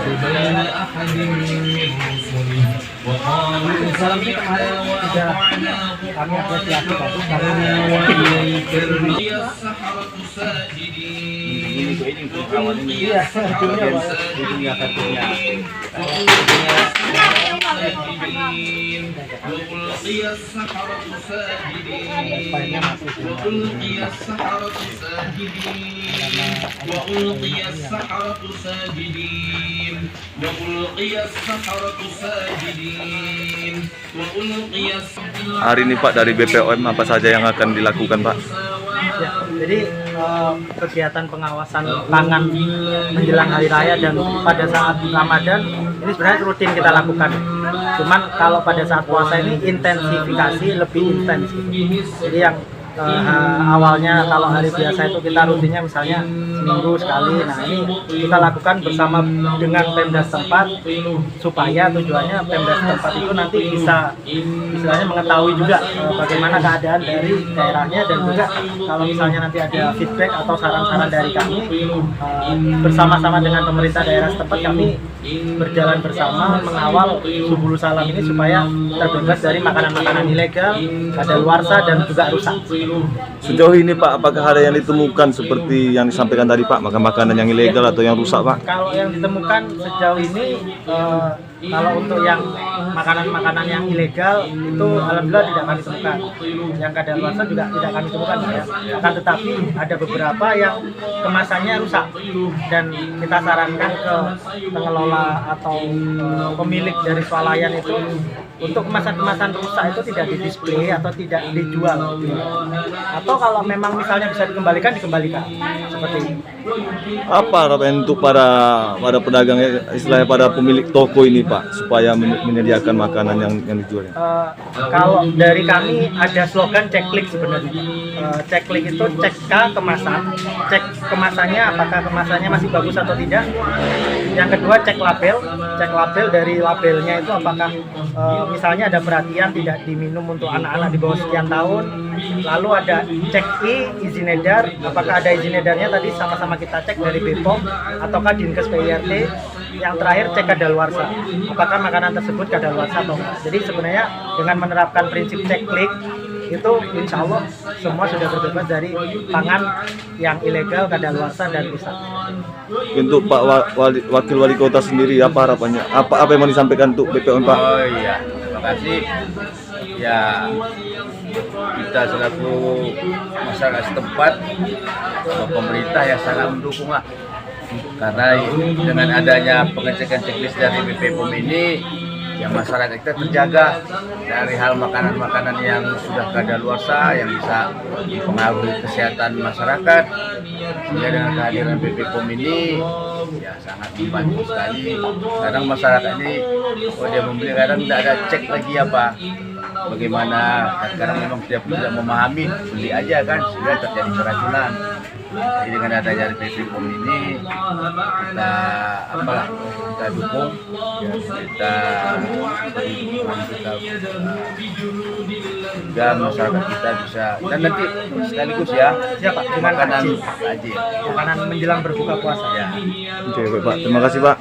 بين أحد من رسله وقالوا سمعنا وأطعنا غفرانك وإليك المصير السحرة ساجدين وألقي السحرة ساجدين وألقي السحرة ساجدين وألقي السحرة ساجدين وألقي السحرة ساجدين وألقي السحرة ساجدين وألقي السحرة. Hari ini Pak dari BPOM apa saja yang akan dilakukan Pak? Ya, jadi kegiatan pengawasan pangan menjelang hari raya dan pada saat Ramadan ini sebenarnya rutin kita lakukan. Cuman kalau pada saat puasa ini intensifikasi lebih intens. Jadi yang awalnya kalau hari biasa itu kita rutinnya misalnya seminggu sekali. Nah ini kita lakukan bersama dengan Pemda setempat supaya tujuannya Pemda setempat itu nanti bisa istilahnya mengetahui juga bagaimana keadaan dari daerahnya, dan juga kalau misalnya nanti ada feedback atau saran-saran dari kami bersama-sama dengan pemerintah daerah setempat, kami berjalan bersama mengawal Subulu Salam ini supaya terbebas dari makanan-makanan ilegal, kadaluarsa dan juga rusak. Sejauh ini Pak, apakah ada yang ditemukan seperti yang disampaikan tadi Pak, makanan yang ilegal atau yang rusak Pak? Kalau yang ditemukan sejauh ini, kalau untuk yang makanan-makanan yang ilegal itu alhamdulillah tidak kami temukan. Yang kadaluarsa juga tidak kami temukan ya. Akan tetapi ada beberapa yang kemasannya rusak dan kita sarankan ke pengelola atau pemilik dari swalayan itu untuk kemasan-kemasan rusak itu tidak didisplay atau tidak dijual. Atau kalau memang misalnya bisa dikembalikan seperti ini. Apa harapan untuk para pedagang, istilahnya pada pemilik toko ini Pak, supaya menyediakan makanan yang dijual? Kalau dari kami ada slogan cek klik sebenarnya. Cek klik itu cek kemasan, cek kemasannya apakah kemasannya masih bagus atau tidak. Yang kedua cek label dari labelnya itu apakah misalnya ada perhatian tidak diminum untuk anak-anak di bawah sekian tahun. Lalu ada cek izin edar, apakah ada izin edarnya tadi sama-sama kita cek dari BPOM ataukah Dinkes PIRT. Yang terakhir cek kadaluarsa, apakah makanan tersebut kadaluarsa atau enggak. Jadi sebenarnya dengan menerapkan prinsip cek klik itu insya Allah semua sudah terbebas dari pangan yang ilegal, kadaluarsa dan rusak. Untuk Pak Wakil Wali Kota sendiri, apa harapannya? Apa yang mau disampaikan untuk BPOM Pak? Oh iya, terima kasih. Ya, kita selaku masyarakat setempat, pemerintah yang sangat mendukung lah. Karena dengan adanya pengecekan checklist dari BPOM ini, yang masyarakat kita terjaga dari hal makanan-makanan yang sudah kadaluarsa yang bisa mempengaruhi kesehatan masyarakat. Sehingga dengan kehadiran BPOM ini ya sangat membantu sekali. Kadang masyarakat ini dia membeli, kadang tidak ada cek lagi apa bagaimana, kadang memang tidak memahami, beli aja kan sehingga terjadi keracunan. Jadi dengan adanya BPOM ini kita dukung, kita juga masyarakat kita bisa, dan nanti sekaligus ya Siapa? Dengan makanan makanan menjelang berbuka puasa. Ya. Oke Pak, terima kasih Pak.